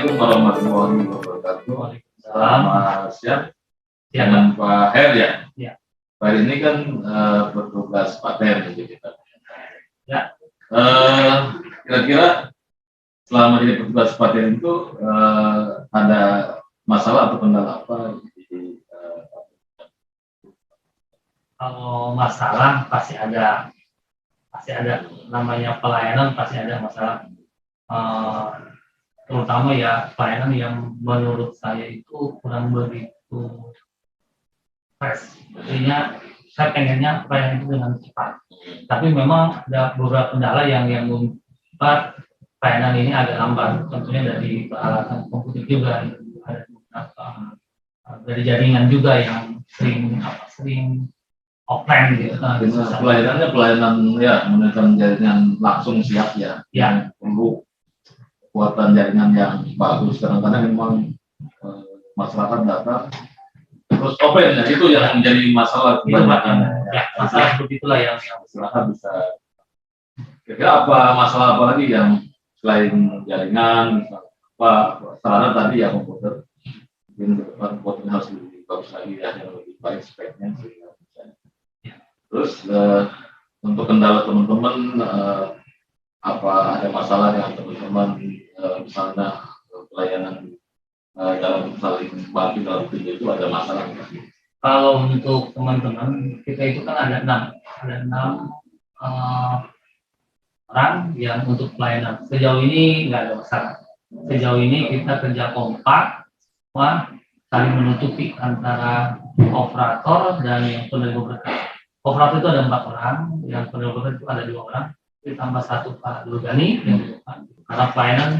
Assalamualaikum warahmatullahi wabarakatuh. Waalaikumsalam. Selamat siang Ya, dengan Pak Her ya. Ya. Pak Her ini kan bertugas paten gitu kita. Ya. Kira-kira selama jadi petugas paten itu ada masalah atau kendala apa di kalau masalah pasti ada namanya pelayanan, pasti ada masalah. Terutama ya pelayanan yang menurut saya itu kurang begitu fresh. Artinya saya pengennya pelayanan itu dengan cepat. Tapi memang ada beberapa kendala yang membuat pelayanan ini agak lambat. Tentunya dari peralatan komputer juga, ada beberapa dari jaringan juga yang sering offline gitu. pelayanan ya menggunakan jaringan langsung siap ya. Ya. Perlu kekuatan jaringan yang bagus. Kadang-kadang memang masyarakat data terus offline ya, itu yang menjadi masalah kebanyakan. Ya, masalah seperti itulah yang masyarakat bisa. Kira-kira apa masalah apa lagi yang selain jaringan, apa sarana tadi ya komputer, mungkin komputer harus lebih bagus lagi ya, yang lebih baik speknya sehingga bisa. Terus untuk kendala teman-teman, apa ada masalah dengan teman-teman, misalnya pelayanan dalam saling bantu dalam tim itu ada masalah nggak? Kalau untuk teman-teman kita itu kan ada enam orang yang untuk pelayanan. Sejauh ini nggak ada masalah. Sejauh ini kita kerja kompak, saling menutupi antara operator dan yang penerima berkas. Operator itu ada 4 orang, yang penerima berkas itu ada 2 orang, ditambah 1 Pak Durgani yang di depan. Karena pelayanan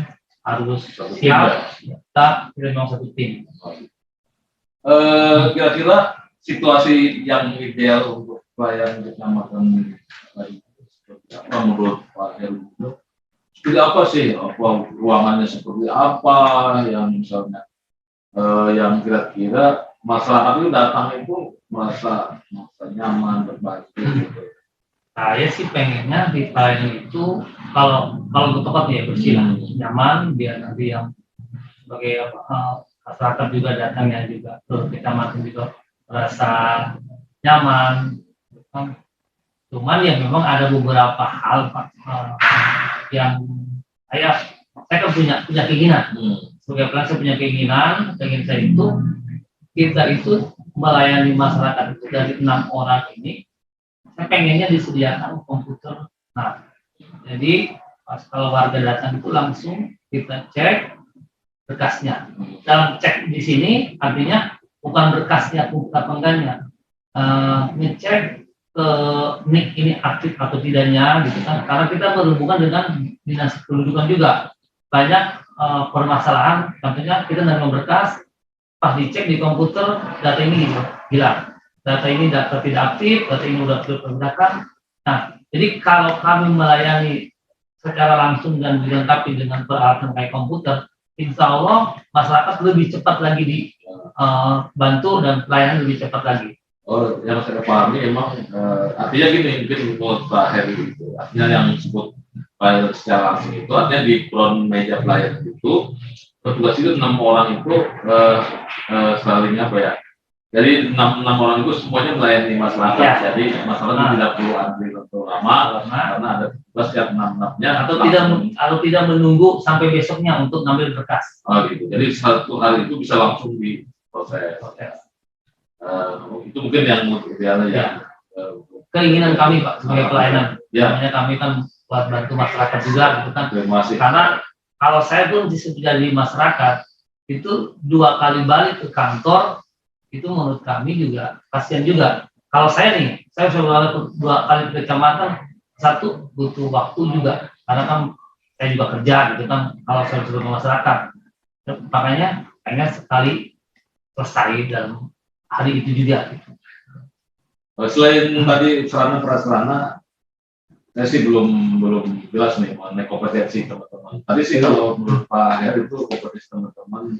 harus siap, kita memang satu tim. Kira-kira situasi yang ideal untuk pelayanan kecamatan apa menurut Pak Heru? Seperti apa sih? Apa ruangannya seperti apa yang misalnya yang kira-kira masyarakat itu datang itu merasa nyaman, berbagi gitu. Saya sih pengennya di pelayanan itu kalau untuk tempat ya bersih lah, nyaman, biar nanti yang sebagai masyarakat juga datangnya juga ke kecamatan juga merasa nyaman. Cuman ya memang ada beberapa hal Pak yang saya kan punya keinginan sebagai pelayan. Saya punya keinginan saya itu kita itu melayani masyarakat itu dari 6 orang ini. Saya pengennya disediakan komputer. Nah, jadi pas kalau warga datang itu langsung kita cek berkasnya. Dalam cek di sini artinya bukan berkasnya apa enggaknya, ngecek ke NIK ini aktif atau tidaknya gitu kan. Karena kita berhubungan dengan dinas kependudukan juga. Banyak permasalahan, contohnya kita menerima berkas, pas dicek di komputer data ini hilang. Data ini data tidak aktif, data ini sudah terpergunakan. Nah, jadi kalau kami melayani secara langsung dan dilengkapi dengan peralatan kayak komputer, insya Allah masyarakat lebih cepat lagi dibantu dan pelayanan lebih cepat lagi. Oh, yang saya pahami memang artinya gini, mungkin menurut Pak Heri itu, artinya yang disebut pelayanan secara langsung itu artinya di front meja pelayanan itu petugas itu 6 orang itu saling apa ya? Jadi 6 orang itu semuanya melayani masyarakat. Ya. Jadi masyarakat tidak perlu antri terlalu lama karena ada tugas yang 6-6-nya atau tidak menunggu sampai besoknya untuk ngambil berkas. Oh gitu. Jadi satu hari itu bisa langsung diproses. Itu mungkin yang idealnya ya. Keinginan kami Pak sebagai pelayanan. Ya. Namanya kami kan buat bantu masyarakat juga gitu kan. Karena kalau saya pun jadi masyarakat itu 2 kali balik ke kantor itu menurut kami juga kasihan juga. Kalau saya sudah 2 kali ke kecamatan, 1 butuh waktu juga karena kan saya juga kerja gitu kan. Kalau saya sebagai masyarakat, makanya pengen sekali selesai dalam hari itu juga. Gitu. Selain tadi sarana-prasarana, saya sih belum jelas nih mengenai kompetensi teman-teman. Tadi sih kalau menurut Pak Heri itu kompetensi teman-teman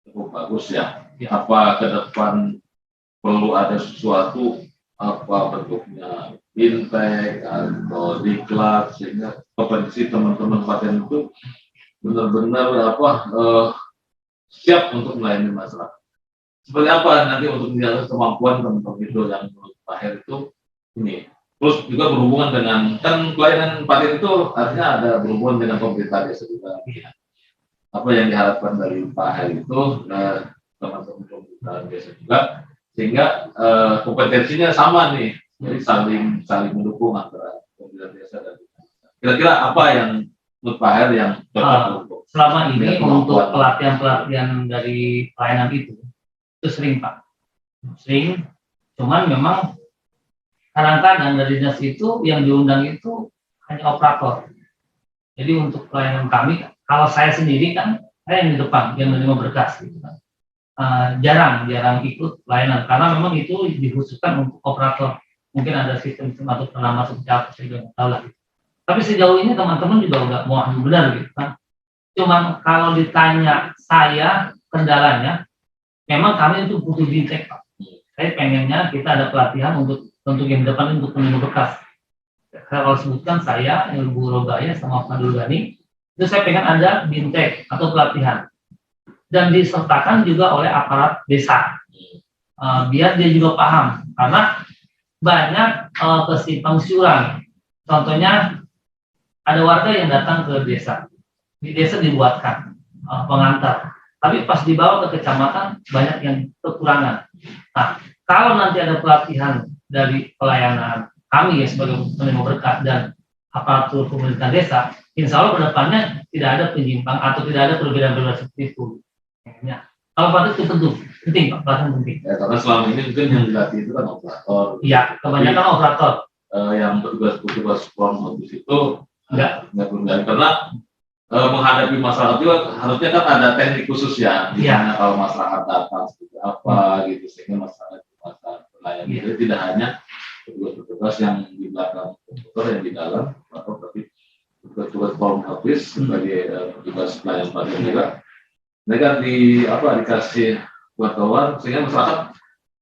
cukup bagus ya. Apa ke depan perlu ada sesuatu apa bentuknya fintech atau diklat sehingga kompetensi teman-teman paten itu benar-benar siap untuk melayani masyarakat. Seperti apa nanti untuk menjaga kemampuan teman-teman itu yang menurut Pak Her itu ini. Terus juga berhubungan dengan kan pelayanan paten itu artinya ada berhubungan dengan pemerintah desa juga. Apa yang diharapkan dari Pak Her itu teman-teman pemerintah desa juga sehingga kompetensinya sama nih. Jadi saling mendukung antara pemerintah desa dan kira-kira apa yang menurut Pak Her yang cocok selama ini untuk pelatihan dari pelayanan itu sering Pak, sering. Cuman memang kadang-kadang dari dinas itu yang diundang itu hanya operator. Jadi untuk pelayanan kami, kalau saya sendiri kan saya yang di depan yang menerima berkas gitu kan. Jarang ikut pelayanan karena memang itu dikhususkan untuk operator. Mungkin ada sistem atau penama seperti apa saya nggak tahu lah. Tapi sejauh ini teman-teman juga udah mau benar gitu kan. Cuman kalau ditanya saya kendalanya, memang kami itu butuh bintek Pak. Saya pengennya kita ada pelatihan untuk yang depan untuk penerima berkas. Kalau sebutkan saya, Ibu Robaya sama Pak Dulgani, itu saya pengen ada bintek atau pelatihan. Dan disertakan juga oleh aparat desa. Biar dia juga paham. Karena banyak kesimpang siuran. Contohnya, ada warga yang datang ke desa. Di desa dibuatkan pengantar. Tapi pas dibawa ke kecamatan, banyak yang kekurangan. Nah, kalau nanti ada pelatihan dari pelayanan kami ya sebagai penerima berkas dan aparatur pemerintahan desa, insya Allah kedepannya tidak ada penyimpang atau tidak ada perbedaan-perbedaan seperti itu. Ya. Kalau pada itu penting Pak, pelatihan penting. Ya, karena selama ini mungkin yang dilatih itu kan operator. Iya, kebanyakan operator. Yang bertugas front office itu nggak berguna karena menghadapi masalah juga harusnya kan ada teknik khusus ya, dimana kalau masyarakat datang seperti apa gitu sehingga masyarakat pelayan itu tidak hanya petugas yang di belakang komputer yang di dalam atau tapi petugas front office sebagai petugas pelayan pada juga mereka dikasih wartawan sehingga masyarakat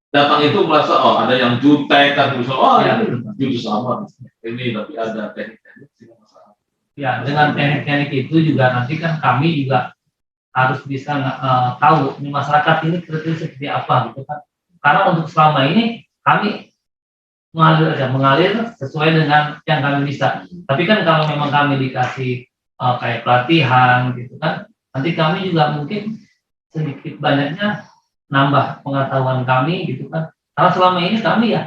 datang itu merasa ada yang jutek kan misalnya ini sama ini tapi ada teknik-teknik sehingga masyarakat ya dengan teknik-teknik itu juga nanti kan kami juga harus bisa tahu ini masyarakat ini kira-kira seperti apa gitu kan, karena untuk selama ini kami mengalir sesuai dengan yang kami bisa. Tapi kan kalau memang kami dikasih kayak pelatihan gitu kan, nanti kami juga mungkin sedikit banyaknya nambah pengetahuan kami gitu kan. Karena selama ini kami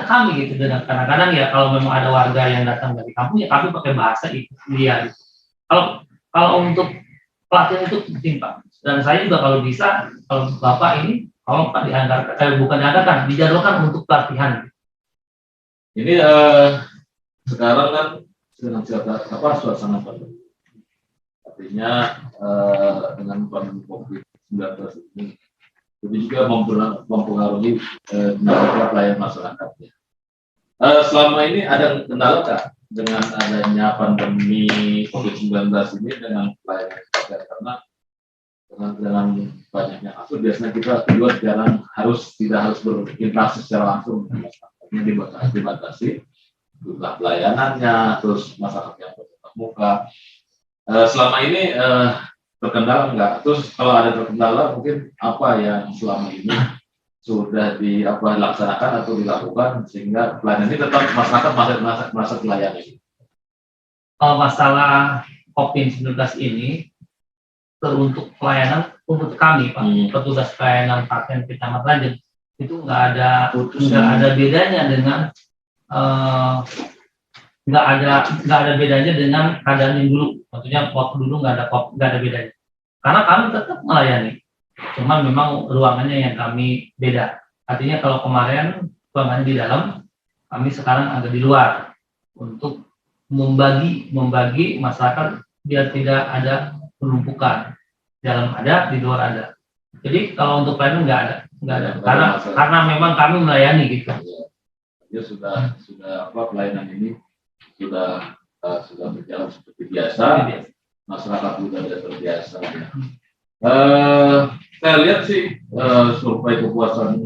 kami gitu. Dan kadang-kadang ya kalau memang ada warga yang datang dari kampung ya kami pakai bahasa itu dia. Gitu. Kalau untuk pelatihan itu penting Pak. Dan saya juga kalau bisa, kalau Bapak ini kalau Pak bukan dianggarkan, dijadwalkan untuk pelatihan. Ini sekarang kan dengan suasana pandemi. Artinya dengan pandemi COVID-19 ini juga mempengaruhi kinerja pelayan masyarakat. Selama ini ada kendala nggak dengan adanya pandemi COVID-19 ini dengan pelayanan masyarakat karena dengan banyaknya kasus biasanya kita juga tidak harus berinteraksi secara langsung dengan masyarakatnya dibatasi jumlah pelayanannya terus masyarakat yang bertatap muka. Selama ini terkendala enggak? Terus kalau ada terkendala mungkin apa yang selama ini sudah dilaksanakan atau dilakukan sehingga pelayanan ini tetap masyarakat merasa dilayani? Masalah COVID-19 ini untuk pelayanan untuk kami Pak, petugas pelayanan paten Kecamatan Lanjut itu nggak ada bedanya dengan nggak ada bedanya dengan keadaan yang dulu. Maksudnya waktu dulu nggak ada bedanya. Karena kami tetap melayani. Cuma memang ruangannya yang kami beda. Artinya kalau kemarin ruangannya di dalam, kami sekarang ada di luar untuk membagi masyarakat biar tidak ada penumpukan. Di dalam ada, di luar ada. Jadi kalau untuk pelayanan nggak ada. Karena memang kami melayani gitu. Ya sudah pelayanan ini sudah berjalan seperti biasa, masyarakat juga sudah terbiasa. Ya. Saya lihat sih survei kepuasan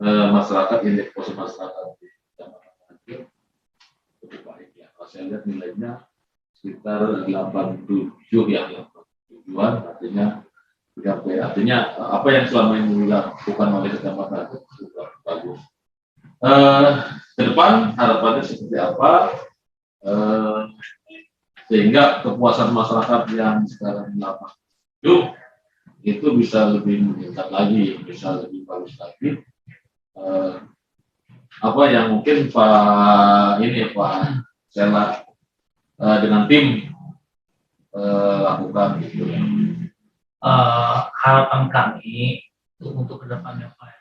masyarakat, indeks kepuasan masyarakat di Kecamatan Lanjut cukup baik ya. Kalau saya lihat nilainya sekitar 87 ya, 87-an, artinya apa yang selama ini dilakukan oleh kecamatan itu sudah bagus. Ke depan harapannya seperti apa, sehingga kepuasan masyarakat yang sekarang melakukan itu bisa lebih meningkat lagi, bisa lebih bagus lagi. Apa yang mungkin Pak Sela dengan tim lakukan gitu ya. Harapan kami untuk kedepannya Pak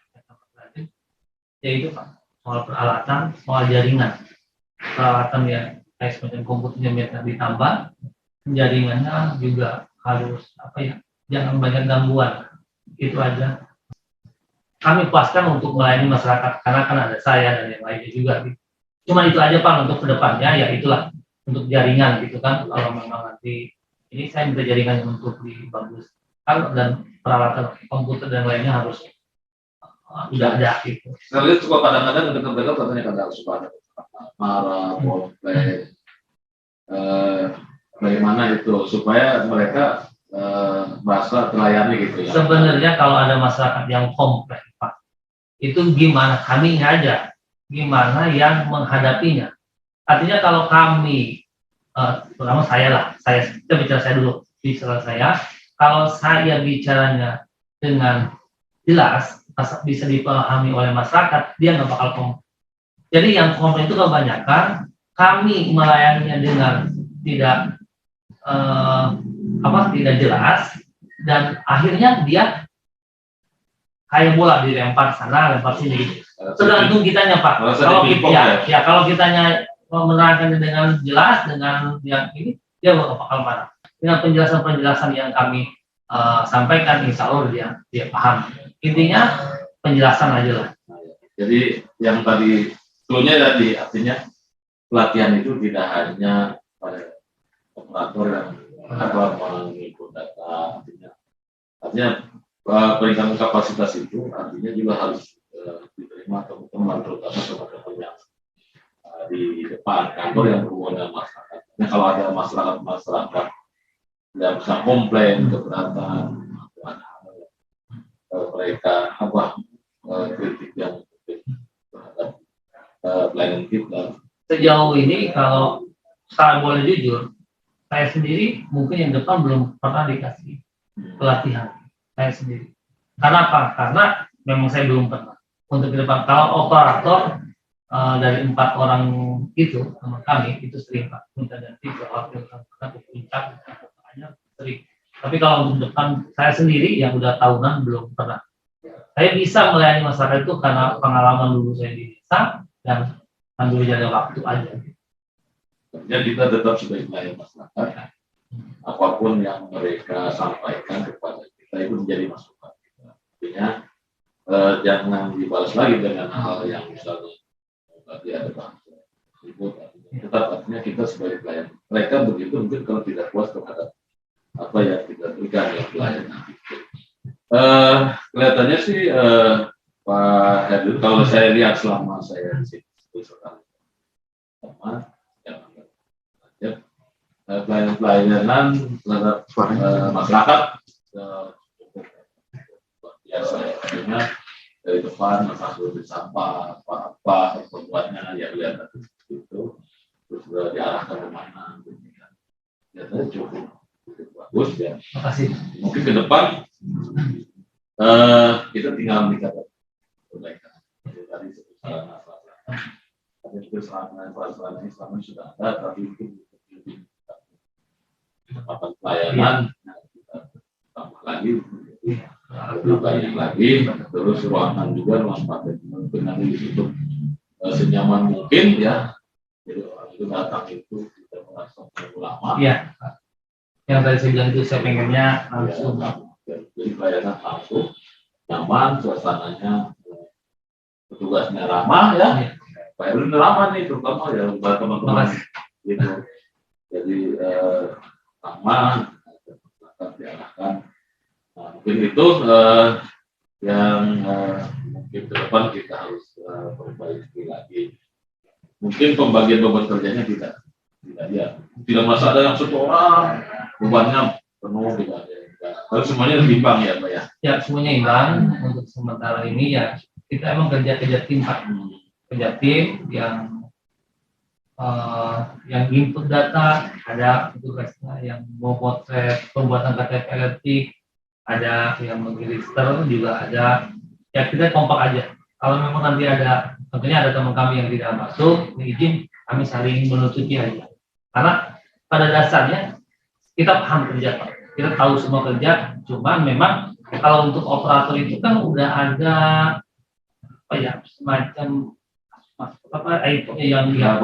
yaitu Pak, soal peralatan, soal jaringan, peralatan yang kayak semacam komputernya biar ditambah, jaringannya juga harus jangan banyak gangguan, itu aja. Kami puaskan untuk melayani masyarakat karena kan ada saya dan yang lainnya juga. Cuma itu aja Pak untuk kedepannya, ya itulah untuk jaringan gitu kan. Kalau memang nanti ini saya minta jaringan untuk bagus kan, dan peralatan komputer dan lainnya harus udah ada gitu. Saya lihat suka kadang-kadang mereka katanya kadang suka ada marah, komplain, bagaimana itu supaya mereka merasa terlayani gitu ya. Sebenarnya kalau ada masyarakat yang komplain Pak, itu gimana kami aja, gimana yang menghadapinya. Artinya kalau kami, terutama saya kita bicara saya dulu, bicara saya, kalau saya bicaranya dengan jelas, bisa dipahami oleh masyarakat, dia nggak bakal komplain. Jadi yang komplain itu kebanyakan kami melayaninya dengan tidak tidak jelas, dan akhirnya dia kayak bola dilempar sana lempar sini gitu. Tergantung kitanya Pak. Kalau kitanya menerangkan dengan jelas, dengan yang ini, dia nggak bakal marah. Dengan penjelasan yang kami sampaikan, insya Allah dia paham. Intinya penjelasan aja lah. Jadi yang tadi artinya pelatihan itu tidak hanya pada operator yang mengikut data, artinya peningkatan kapasitas itu artinya juga harus diterima teman-teman, terutama teman-teman yang di depan kantor yang berhubungan dengan masyarakat. Nah, kalau ada masyarakat yang bisa komplain, keberatan, mereka kritik yang terhadap pelayanan kita. Sejauh ini kalau saya boleh jujur, saya sendiri mungkin yang depan belum pernah dikasih pelatihan saya sendiri. Karena apa? Karena memang saya belum pernah. Untuk ke depan, kalau operator dari 4 orang itu sama kami itu sering Pak minta ganti ke wakil ke puncak, sering. Tapi kalau untuk depan saya sendiri yang udah tahunan belum pernah. Saya bisa melayani masyarakat itu karena pengalaman dulu saya di desa dan sambil jaga waktu aja. Jadi kita tetap sebagai pelayan masyarakat, apapun yang mereka sampaikan kepada kita itu menjadi masukan. Artinya jangan dibalas lagi dengan hal yang misalnya tadi ada bangsa ribut, tetap artinya kita sebagai pelayan. Mereka begitu mungkin kalau tidak puas terhadap apa yang kita berikan yang pelayanan. Kelihatannya sih Pak Herdu, kalau saya lihat selama saya di situ sama pelayanan terhadap masyarakat biasa ya, artinya dari depan masuk di sampah apa perbuatannya ya lihat itu terus diarahkan kemana, biasanya cukup bagus ya. Makasih. Mungkin ke depan kita tinggal meningkatkan perbaikan. Tadi sarana tapi itu sarana ini selama sudah ada, tapi itu lebih kesempatan pelayanan kita tambah lagi, lebih banyak lagi, terus ruangan juga ruang pakai benar di situ senyaman mungkin ya. Jadi orang itu datang itu kita merasa terlalu lama. Iya. Yang tadi saya bilang itu saya pengennya langsung. Jadi pelayanan langsung, nyaman, suasananya, petugasnya ramah ya. Pak Erwin ramah nih, terutama ya buat teman-teman gitu. Jadi ramah, akan diarahkan. Nah, mungkin itu yang mungkin ke depan kita harus perbaiki lagi. Mungkin pembagian beban kerjanya tidak tidak merasa ada yang satu orang bebannya penuh, tidak ada. Harus semuanya berimbang ya Pak ya. Ya semuanya imbang. Untuk sementara ini ya kita emang kerja tim Pak. Kerja tim yang input data, ada petugasnya yang mau potret pembuatan KTP elektronik, ada yang mengregister juga ada. Ya kita kompak aja. Kalau memang nanti ada, tentunya ada teman kami yang tidak masuk, izin kami saling menutupi aja. Karena pada dasarnya kita paham kerja, Pak. Kita tahu semua kerja, cuman memang kalau untuk operator itu kan udah ada apa ya, semacam yang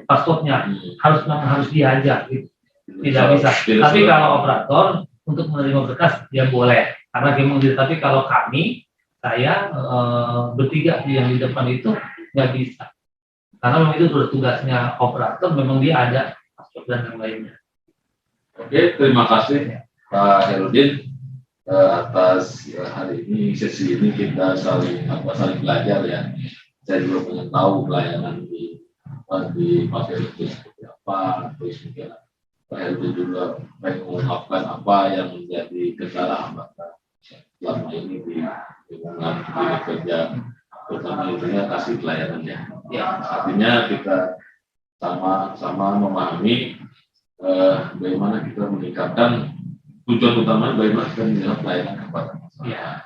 passwordnya harus diajak gitu. Tidak bisa. Tapi kalau operator untuk menerima berkas dia boleh karena dia mengira. Tapi kalau saya bertiga yang di depan itu nggak bisa karena memang itu sudah tugasnya operator, memang dia ada password dan yang lainnya. Oke, terima kasih Pak Herudin atas hari ini, sesi ini kita saling belajar ya. Saya juga pengen tahu pelayanan di Pak Herudin seperti apa, terus mungkin Pak Herudin juga pengen mengungkapkan apa yang menjadi kendala hambatan selama ini di lingkungan klinik kerja, terutama intinya kasih pelayanan ya. Artinya kita sama-sama memahami bagaimana kita meningkatkan tujuan utama, bagaimana kita meningkatkan pelayanan kepada masyarakat.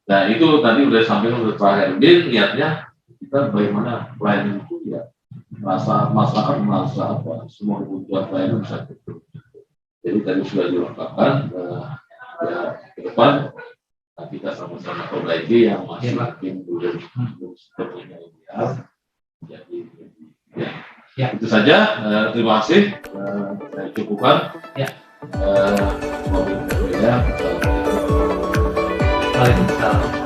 Nah itu tadi sudah disampaikan oleh Pak Herudin, niatnya kita bagaimana pelayanan itu ya masyarakat merasa apa semua kebutuhan pelayanan bisa terpenuhi. Jadi tadi sudah dilengkapkan ya ke depan kita sama-sama perbaiki yang masih mungkin belum sepenuhnya ideal. Jadi ya itu saja. Terima kasih. Saya cukupkan. Ya. Waalaikumsalam. Waalaikumsalam.